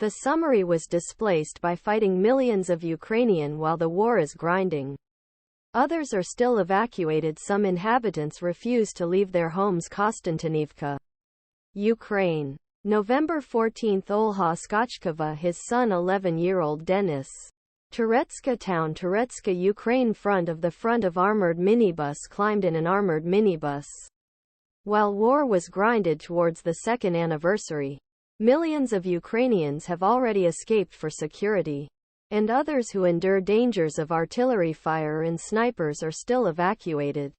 The summary was displaced by fighting millions of Ukrainian while the war is grinding. Others are still evacuated. Some inhabitants refuse to leave their homes. Kostantynivka, Ukraine. November 14. Olha Skachkova, his son 11-year-old Denys. Toretsk Town Toretsk Ukraine. Front of armored minibus climbed in an armored minibus. While war was grinded towards the second anniversary, millions of Ukrainians have already escaped for security, and others who endure dangers of artillery fire and snipers are still evacuated.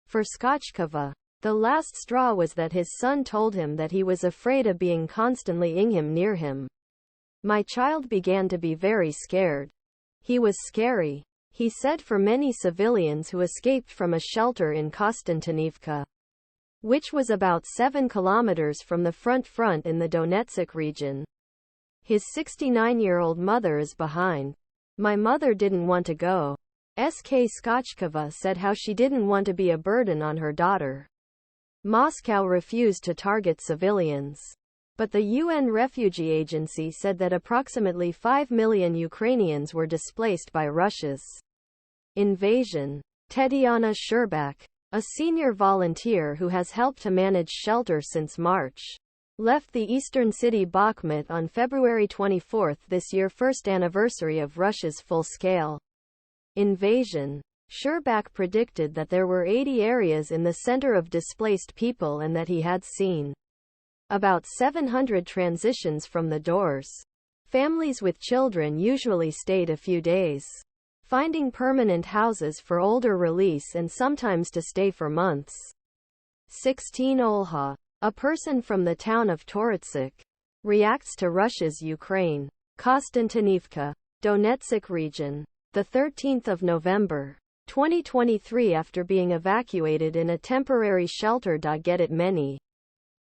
For Skachkova, the last straw was that his son told him that he was afraid of being constantly near him. My child began to be very scared. He was scary, he said. For many civilians who escaped from a shelter in Kostantynivka, which was about 7 kilometers from the front in the Donetsk region. His 69-year-old mother is behind. My mother didn't want to go. Skachkova said how she didn't want to be a burden on her daughter. Moscow refused to target civilians. But the UN Refugee Agency said that approximately 5 million Ukrainians were displaced by Russia's invasion. Tettiana Scherbak, a senior volunteer who has helped to manage shelter since March, left the eastern city Bakhmut on February 24 this year, first anniversary of Russia's full-scale invasion. Scherbak predicted that there were 80 areas in the center of displaced people and that he had seen about 700 transitions from the doors. Families with children usually stayed a few days, finding permanent houses for older release and sometimes to stay for months. 16 Olha, a person from the town of Toratsk, reacts to Russia's Ukraine. Kostantynivka, Donetsk Region. The 13th of November, 2023. After being evacuated in a temporary shelter.get it, many,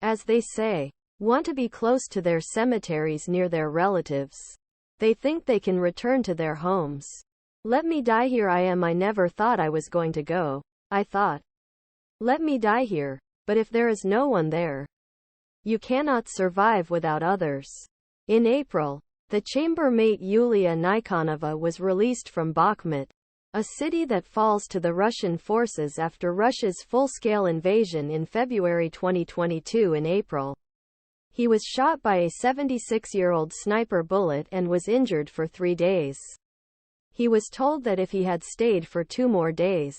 as they say, want to be close to their cemeteries near their relatives. They think they can return to their homes. Let me die here. I never thought I was going to go. I thought, let me die here. But if there is no one there, you cannot survive without others. In April, the chambermate Yulia Nikonova was released from Bakhmut, a city that falls to the Russian forces after Russia's full-scale invasion in February 2022. In April, he was shot by a 76-year-old sniper bullet and was injured for 3 days. He was told that if he had stayed for 2 more days,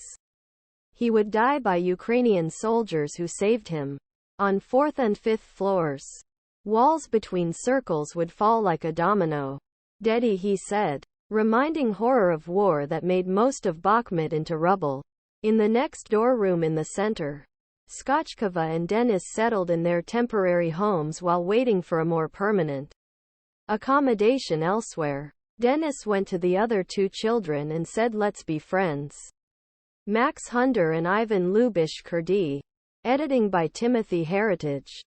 he would die by Ukrainian soldiers who saved him. On 4th and 5th floors, walls between circles would fall like a domino. Dedi, he said, reminding horror of war that made most of Bakhmut into rubble. In the next door room in the center, Skachkova and Denys settled in their temporary homes while waiting for a more permanent accommodation elsewhere. Denys went to the other 2 children and said, let's be friends. Max Hunder and Ivan Lyubysh-Kirdey. Editing by Timothy Heritage.